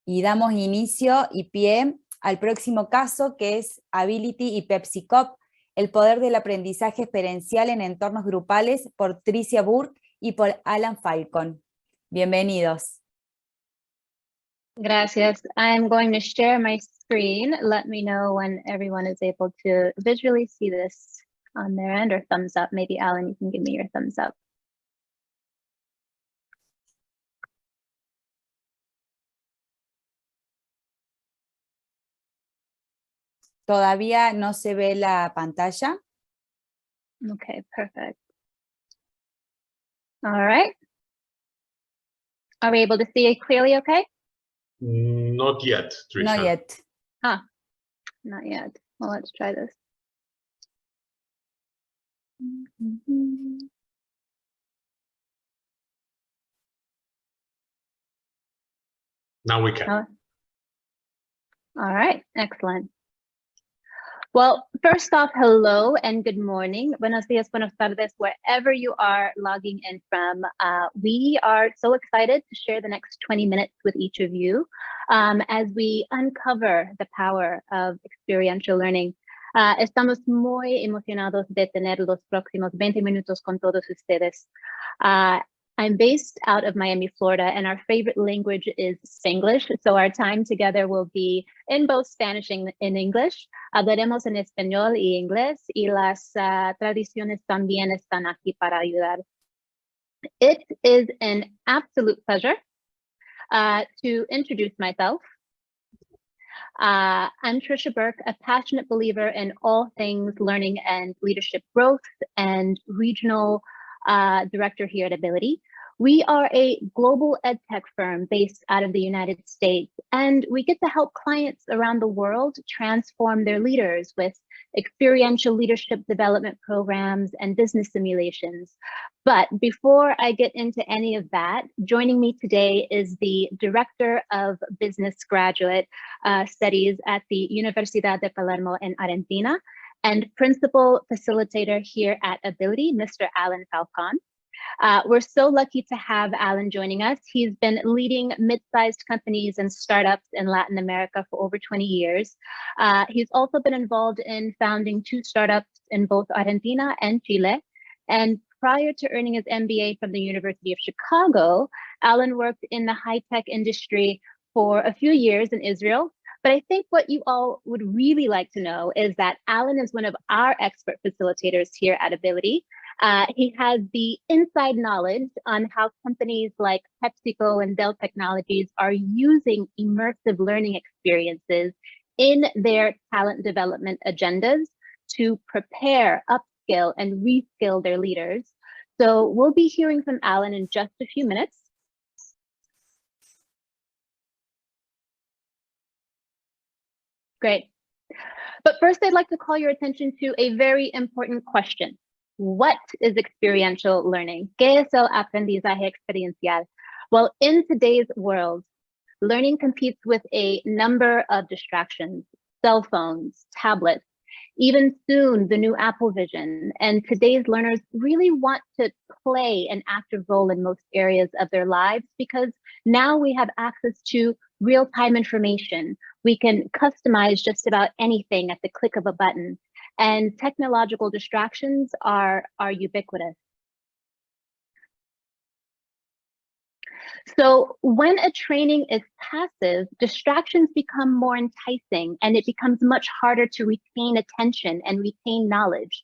y damos inicio y pie al próximo caso, que es Ability y PepsiCo, el poder del aprendizaje experiencial en entornos grupales, por Tricia Burke y por Alan Falcon. Bienvenidos. Gracias. I'm going to share my screen. Let me know when everyone is able to visually see this on their end, or thumbs up. Maybe Alan, you can give me your thumbs up. ¿Todavía no se ve la pantalla? Okay, perfect. All right. Are we able to see it clearly okay? Not yet, Trisha. Not yet. Ah, not yet. Well, let's try this. Now we can. All right, excellent. Well, first off, hello and good morning. Buenos días, buenas tardes, wherever you are logging in from. We are so excited to share the next 20 minutes with each of you as we uncover the power of experiential learning. Estamos muy emocionados de tener los próximos 20 minutos con todos ustedes. I'm based out of Miami, Florida, and our favorite language is Spanglish. So our time together will be in both Spanish and in English. Hablaremos en español y inglés, y las traducciones también están aquí para ayudar. It is an absolute pleasure to introduce myself. I'm Tricia Burke, a passionate believer in all things learning and leadership growth, and regional director here at Ability. We are a global edtech firm based out of the United States, and we get to help clients around the world transform their leaders with experiential leadership development programs and business simulations. But before I get into any of that, joining me today is the Director of Business Graduate Studies at the Universidad de Palermo in Argentina, and Principal Facilitator here at Ability, Mr. Alan Falcon. We're so lucky to have Alan joining us. He's been leading mid-sized companies and startups in Latin America for over 20 years. He's also been involved in founding 2 startups in both Argentina and Chile. And prior to earning his MBA from the University of Chicago, Alan worked in the high-tech industry for a few years in Israel. But I think what you all would really like to know is that Alan is one of our expert facilitators here at Ability. He has the inside knowledge on how companies like PepsiCo and Dell Technologies are using immersive learning experiences in their talent development agendas to prepare, upskill, and reskill their leaders. So we'll be hearing from Alan in just a few minutes. Great. But first, I'd like to call your attention to a very important question. What is experiential learning? ¿Qué es el aprendizaje experiencial? Well, in today's world, learning competes with a number of distractions: cell phones, tablets, even soon the new Apple Vision. And today's learners really want to play an active role in most areas of their lives, because now we have access to real-time information. We can customize just about anything at the click of a button, and technological distractions are ubiquitous. So when a training is passive, distractions become more enticing, and it becomes much harder to retain attention and retain knowledge.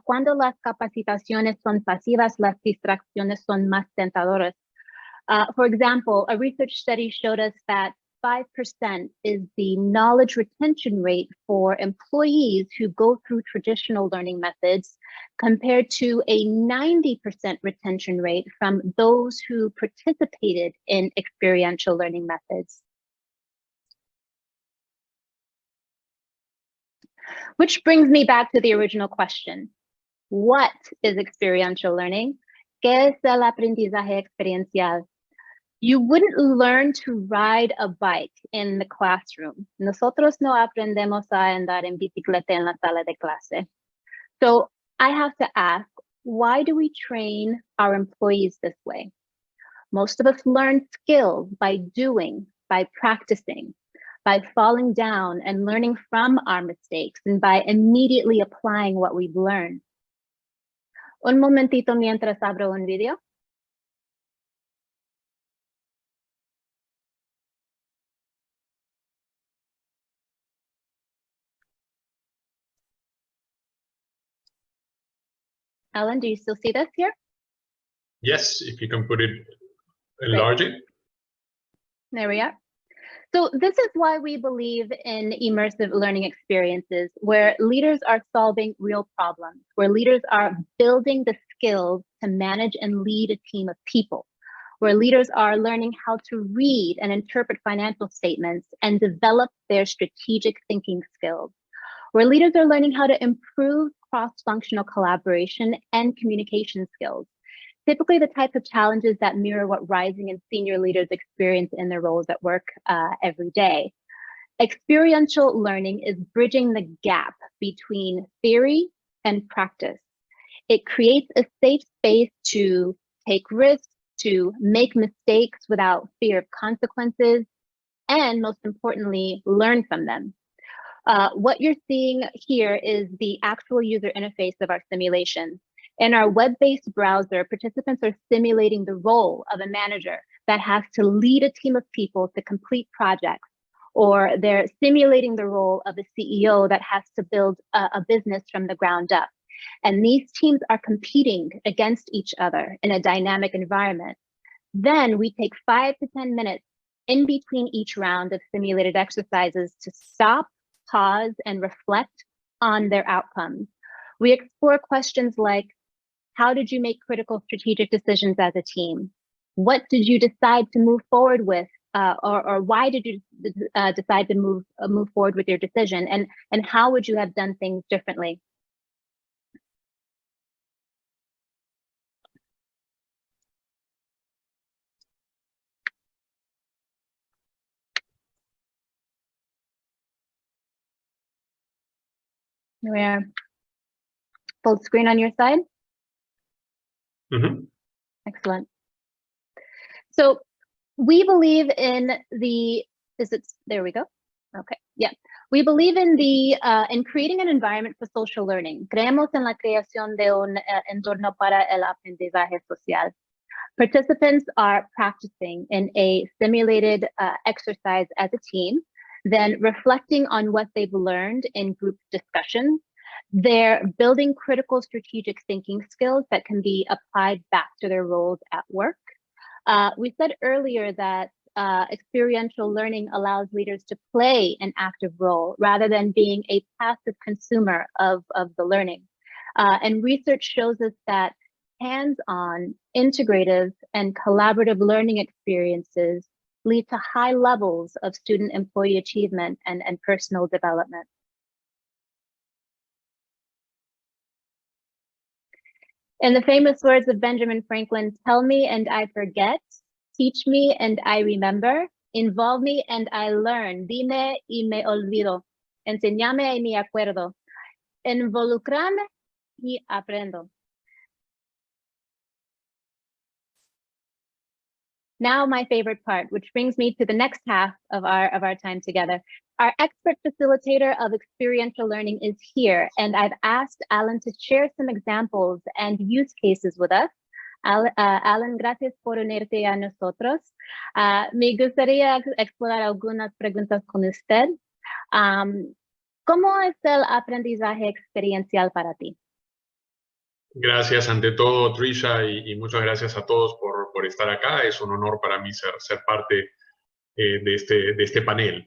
Cuando las capacitaciones son pasivas, las distracciones son más tentadoras. For example, a research study showed us that 5% is the knowledge retention rate for employees who go through traditional learning methods, compared to a 90% retention rate from those who participated in experiential learning methods. Which brings me back to the original question. What is experiential learning? ¿Qué es el aprendizaje experiencial? You wouldn't learn to ride a bike in the classroom. Nosotros no aprendemos a andar en bicicleta en la sala de clase. So I have to ask, why do we train our employees this way? Most of us learn skills by doing, by practicing, by falling down and learning from our mistakes, and by immediately applying what we've learned. Un momentito mientras abro un video. Alan, do you still see this here? Yes, if you can put it, enlarge it. There we are. So this is why we believe in immersive learning experiences, where leaders are solving real problems, where leaders are building the skills to manage and lead a team of people, where leaders are learning how to read and interpret financial statements and develop their strategic thinking skills, where leaders are learning how to improve cross-functional collaboration and communication skills, typically the types of challenges that mirror what rising and senior leaders experience in their roles at work every day. Experiential learning is bridging the gap between theory and practice. It creates a safe space to take risks, to make mistakes without fear of consequences, and most importantly, learn from them. What you're seeing here is the actual user interface of our simulation. In our web-based browser, participants are simulating the role of a manager that has to lead a team of people to complete projects, or they're simulating the role of a CEO that has to build a business from the ground up. And these teams are competing against each other in a dynamic environment. Then we take 5 to 10 minutes in between each round of simulated exercises to stop, pause, and reflect on their outcomes. We explore questions like, how did you make critical strategic decisions as a team? What did you decide to move forward with? Or why did you decide to move forward with your decision? And how would you have done things differently? Where full screen on your side? Mm-hmm. Excellent. So we believe in there we go. Okay, yeah. We believe in in creating an environment for social learning. Creemos en la creación de un entorno para el aprendizaje social. Participants are practicing in a simulated exercise as a team, then reflecting on what they've learned in group discussions. They're building critical strategic thinking skills that can be applied back to their roles at work. We said earlier that experiential learning allows leaders to play an active role rather than being a passive consumer of the learning. And research shows us that hands-on, integrative, and collaborative learning experiences lead to high levels of student employee achievement and personal development. In the famous words of Benjamin Franklin, tell me and I forget, teach me and I remember, involve me and I learn, dime y me olvido, enséñame y me acuerdo, involucrame y aprendo. Now my favorite part, which brings me to the next half of our time together. Our expert facilitator of experiential learning is here, and I've asked Alan to share some examples and use cases with us. Alan, gracias por unirte a nosotros. Me gustaría explorar algunas preguntas con usted. ¿Cómo es el aprendizaje experiencial para ti? Gracias ante todo, Trisha, y muchas gracias a todos por estar acá. Es un honor para mí ser parte de este panel.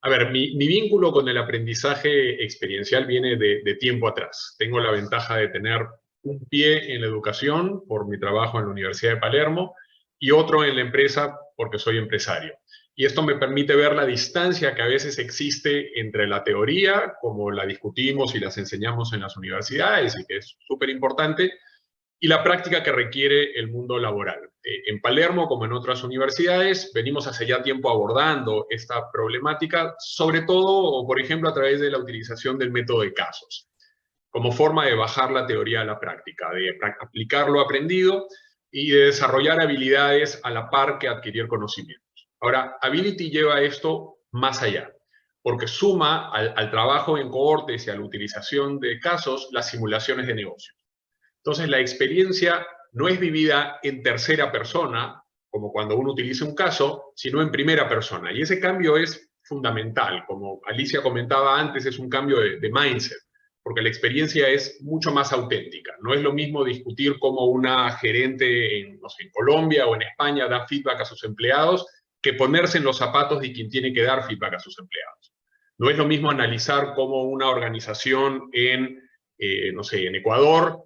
A ver, mi vínculo con el aprendizaje experiencial viene de tiempo atrás. Tengo la ventaja de tener un pie en la educación por mi trabajo en la Universidad de Palermo y otro en la empresa porque soy empresario. Y esto me permite ver la distancia que a veces existe entre la teoría, como la discutimos y las enseñamos en las universidades, y que es súper importante, y la práctica que requiere el mundo laboral. En Palermo, como en otras universidades, venimos hace ya tiempo abordando esta problemática, sobre todo, por ejemplo, a través de la utilización del método de casos, como forma de bajar la teoría a la práctica, de aplicar lo aprendido y de desarrollar habilidades a la par que adquirir conocimientos. Ahora, Ability lleva esto más allá, porque suma al trabajo en cohortes y a la utilización de casos las simulaciones de negocio. Entonces, la experiencia no es vivida en tercera persona, como cuando uno utiliza un caso, sino en primera persona. Y ese cambio es fundamental. Como Alicia comentaba antes, es un cambio de mindset, porque la experiencia es mucho más auténtica. No es lo mismo discutir cómo una gerente en, no sé, en Colombia o en España da feedback a sus empleados que ponerse en los zapatos de quien tiene que dar feedback a sus empleados. No es lo mismo analizar cómo una organización en, no sé, en Ecuador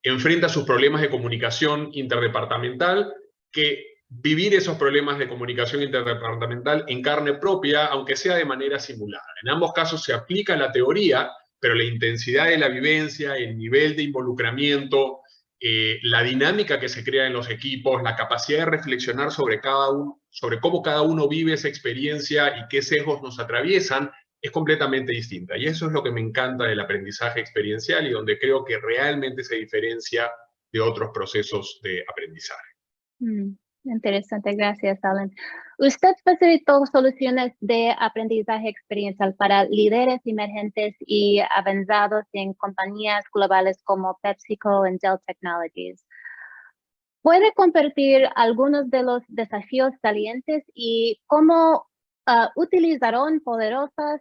enfrenta sus problemas de comunicación interdepartamental que vivir esos problemas de comunicación interdepartamental en carne propia, aunque sea de manera simulada. En ambos casos se aplica la teoría, pero la intensidad de la vivencia, el nivel de involucramiento, la dinámica que se crea en los equipos, la capacidad de reflexionar sobre cómo cada uno vive esa experiencia y qué sesgos nos atraviesan, es completamente distinta. Y eso es lo que me encanta del aprendizaje experiencial y donde creo que realmente se diferencia de otros procesos de aprendizaje. Interesante, gracias, Alan. Usted facilitó soluciones de aprendizaje experiencial para líderes emergentes y avanzados en compañías globales como PepsiCo y Dell Technologies. ¿Puede compartir algunos de los desafíos salientes y cómo utilizaron poderosos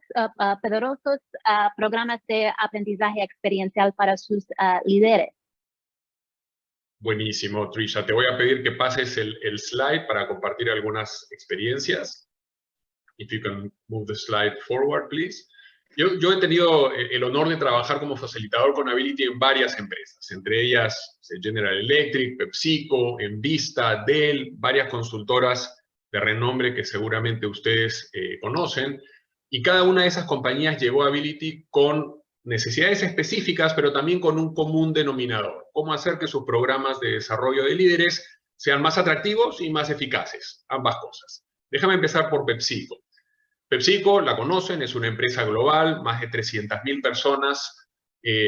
programas de aprendizaje experiencial para sus líderes? Buenísimo, Trisha. Te voy a pedir que pases el slide para compartir algunas experiencias. If you can move the slide forward, please. Yo he tenido el honor de trabajar como facilitador con Ability en varias empresas, entre ellas General Electric, PepsiCo, Envista, Dell, varias consultoras de renombre que seguramente ustedes conocen. Y cada una de esas compañías llegó a Ability con necesidades específicas, pero también con un común denominador. Cómo hacer que sus programas de desarrollo de líderes sean más atractivos y más eficaces. Ambas cosas. Déjame empezar por PepsiCo. PepsiCo, la conocen, es una empresa global, más de 300.000 personas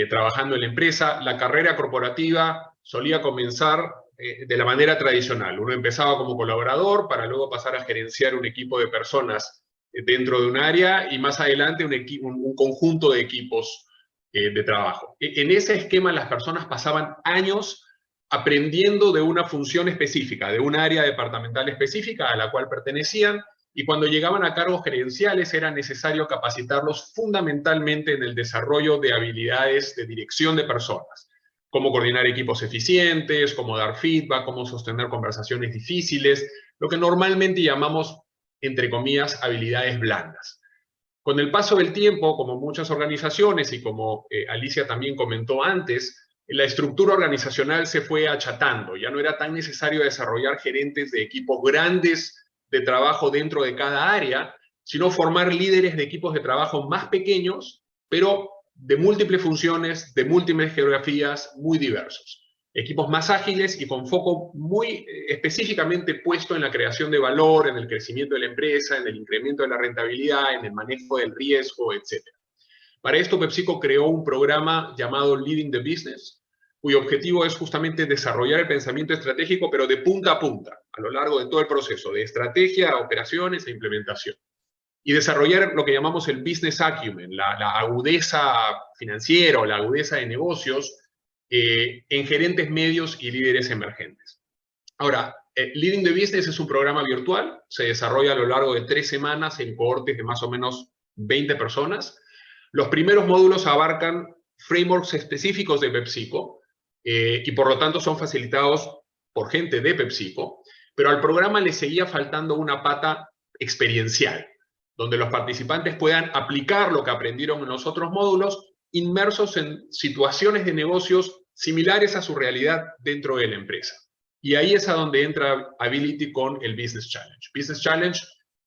trabajando en la empresa. La carrera corporativa solía comenzar de la manera tradicional. Uno empezaba como colaborador para luego pasar a gerenciar un equipo de personas dentro de un área y más adelante un conjunto de equipos de trabajo. En ese esquema las personas pasaban años aprendiendo de una función específica, de un área departamental específica a la cual pertenecían, y cuando llegaban a cargos gerenciales era necesario capacitarlos fundamentalmente en el desarrollo de habilidades de dirección de personas, cómo coordinar equipos eficientes, cómo dar feedback, cómo sostener conversaciones difíciles, lo que normalmente llamamos, entre comillas, habilidades blandas. Con el paso del tiempo, como muchas organizaciones y como Alicia también comentó antes, la estructura organizacional se fue achatando. Ya no era tan necesario desarrollar gerentes de equipos grandes de trabajo dentro de cada área, sino formar líderes de equipos de trabajo más pequeños, pero de múltiples funciones, de múltiples geografías, muy diversos. Equipos más ágiles y con foco muy específicamente puesto en la creación de valor, en el crecimiento de la empresa, en el incremento de la rentabilidad, en el manejo del riesgo, etc. Para esto, PepsiCo creó un programa llamado Leading the Business, cuyo objetivo es justamente desarrollar el pensamiento estratégico, pero de punta a punta, a lo largo de todo el proceso, de estrategia, operaciones e implementación. Y desarrollar lo que llamamos el business acumen, la agudeza financiera o la agudeza de negocios en gerentes medios y líderes emergentes. Ahora, Leading the Business es un programa virtual, se desarrolla a lo largo de 3 semanas en cohortes de más o menos 20 personas. Los primeros módulos abarcan frameworks específicos de PepsiCo y por lo tanto son facilitados por gente de PepsiCo, pero al programa le seguía faltando una pata experiencial, donde los participantes puedan aplicar lo que aprendieron en los otros módulos inmersos en situaciones de negocios similares a su realidad dentro de la empresa. Y ahí es a donde entra Ability con el Business Challenge. Business Challenge,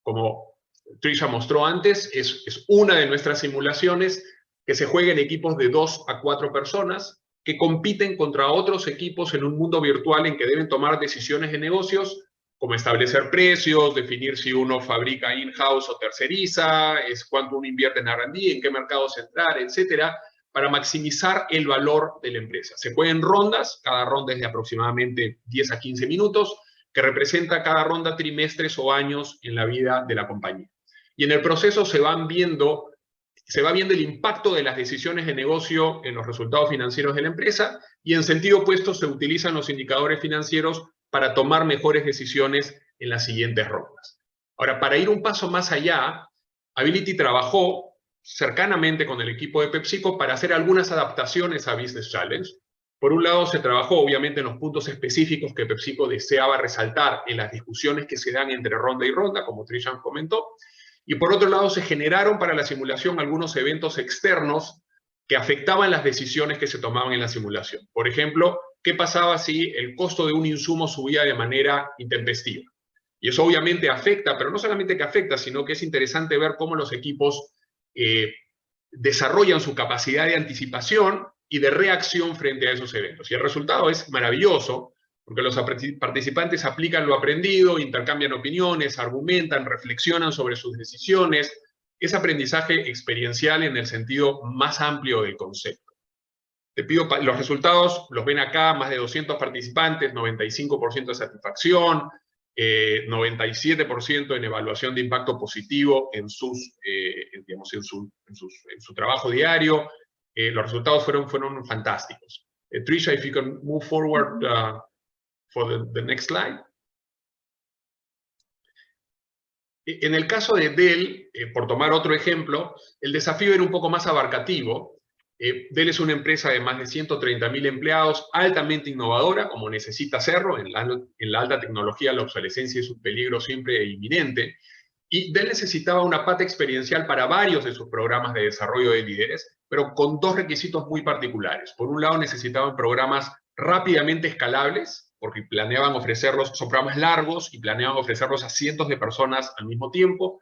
como Trisha mostró antes, es una de nuestras simulaciones que se juega en equipos de 2 a 4 personas que compiten contra otros equipos en un mundo virtual en que deben tomar decisiones de negocios, como establecer precios, definir si uno fabrica in-house o terceriza, es cuánto uno invierte en R&D, en qué mercados entrar, etcétera, para maximizar el valor de la empresa. Se juega en rondas, cada ronda es de aproximadamente 10 a 15 minutos, que representa cada ronda trimestres o años en la vida de la compañía. Y en el proceso se va viendo el impacto de las decisiones de negocio en los resultados financieros de la empresa, y en sentido opuesto se utilizan los indicadores financieros para tomar mejores decisiones en las siguientes rondas. Ahora, para ir un paso más allá, Ability trabajó cercanamente con el equipo de PepsiCo para hacer algunas adaptaciones a Business Challenge. Por un lado, se trabajó obviamente en los puntos específicos que PepsiCo deseaba resaltar en las discusiones que se dan entre ronda y ronda, como Trisha comentó. Y por otro lado, se generaron para la simulación algunos eventos externos que afectaban las decisiones que se tomaban en la simulación. Por ejemplo, ¿qué pasaba si el costo de un insumo subía de manera intempestiva? Y eso obviamente afecta, pero no solamente que afecta, sino que es interesante ver cómo los equipos desarrollan su capacidad de anticipación y de reacción frente a esos eventos. Y el resultado es maravilloso, porque los participantes aplican lo aprendido, intercambian opiniones, argumentan, reflexionan sobre sus decisiones. Es aprendizaje experiencial en el sentido más amplio del concepto. Te pido, los resultados los ven acá, más de 200 participantes, 95% de satisfacción, 97% en evaluación de impacto positivo en su trabajo diario. Los resultados fueron fantásticos. Trisha, if you can move forward for the next slide. En el caso de Dell, por tomar otro ejemplo, el desafío era un poco más abarcativo. Dell es una empresa de más de 130.000 empleados, altamente innovadora, como necesita serlo. En la alta tecnología la obsolescencia es un peligro siempre inminente. Y Dell necesitaba una pata experiencial para varios de sus programas de desarrollo de líderes, pero con dos requisitos muy particulares. Por un lado, necesitaban programas rápidamente escalables, porque planeaban ofrecerlos, son programas largos y planeaban ofrecerlos a cientos de personas al mismo tiempo.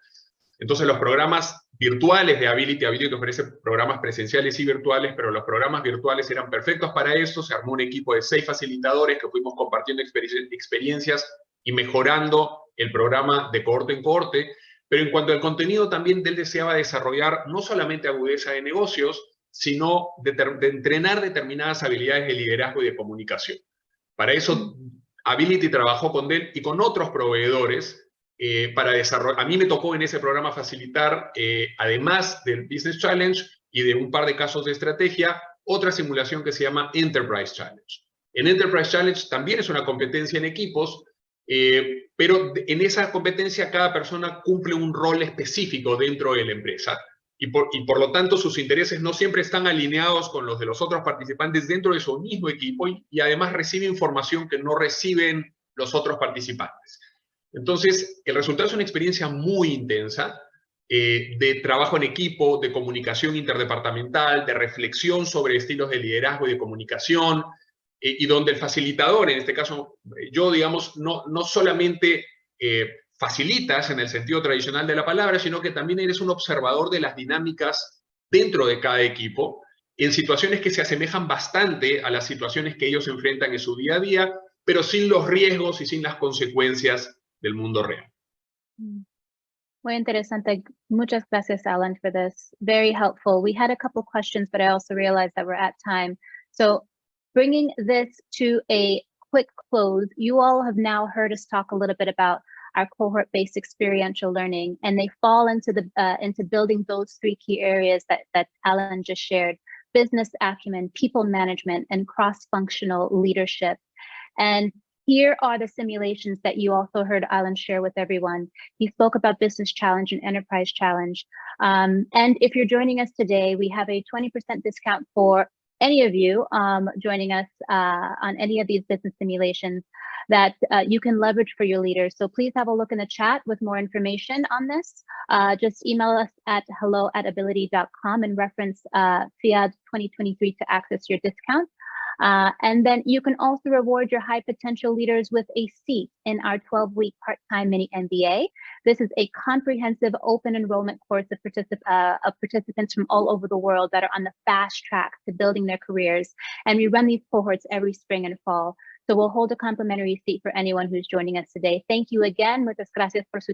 Entonces los programas virtuales de Ability ofrece programas presenciales y virtuales, pero los programas virtuales eran perfectos para eso. Se armó un equipo de 6 facilitadores que fuimos compartiendo experiencias y mejorando el programa de cohorte en cohorte. Pero en cuanto al contenido, también Dell deseaba desarrollar no solamente agudeza de negocios, sino de entrenar determinadas habilidades de liderazgo y de comunicación. Para eso, Ability trabajó con Dell y con otros proveedores para desarrollar. A mí me tocó en ese programa facilitar, además del Business Challenge y de un par de casos de estrategia, otra simulación que se llama Enterprise Challenge. En Enterprise Challenge también es una competencia en equipos, pero en esa competencia cada persona cumple un rol específico dentro de la empresa. Y por lo tanto sus intereses no siempre están alineados con los de los otros participantes dentro de su mismo equipo, y además recibe información que no reciben los otros participantes. Entonces, el resultado es una experiencia muy intensa de trabajo en equipo, de comunicación interdepartamental, de reflexión sobre estilos de liderazgo y de comunicación, y donde el facilitador, en este caso yo, digamos, no solamente facilitas en el sentido tradicional de la palabra, sino que también eres un observador de las dinámicas dentro de cada equipo, en situaciones que se asemejan bastante a las situaciones que ellos enfrentan en su día a día, pero sin los riesgos y sin las consecuencias del mundo real. Muy interesante. Muchas gracias, Alan, for this. Very helpful. We had a couple questions, but I also realized that we're at time. So bringing this to a quick close, you all have now heard us talk a little bit about our cohort-based experiential learning, and they fall into building those 3 key areas that Alan just shared: business acumen, people management, and cross-functional leadership. And here are the simulations that you also heard Alan share with everyone. He spoke about Business Challenge and Enterprise Challenge. And if you're joining us today, we have a 20% discount for any of you joining us on any of these business simulations that you can leverage for your leaders. So please have a look in the chat with more information on this. Just email us at hello@ability.com and reference FIAD 2023 to access your discount. And then you can also reward your high potential leaders with a seat in our 12-week part-time mini MBA. This is a comprehensive open enrollment course of participants from all over the world that are on the fast track to building their careers. And we run these cohorts every spring and fall. So we'll hold a complimentary seat for anyone who's joining us today. Thank you again. Muchas gracias por su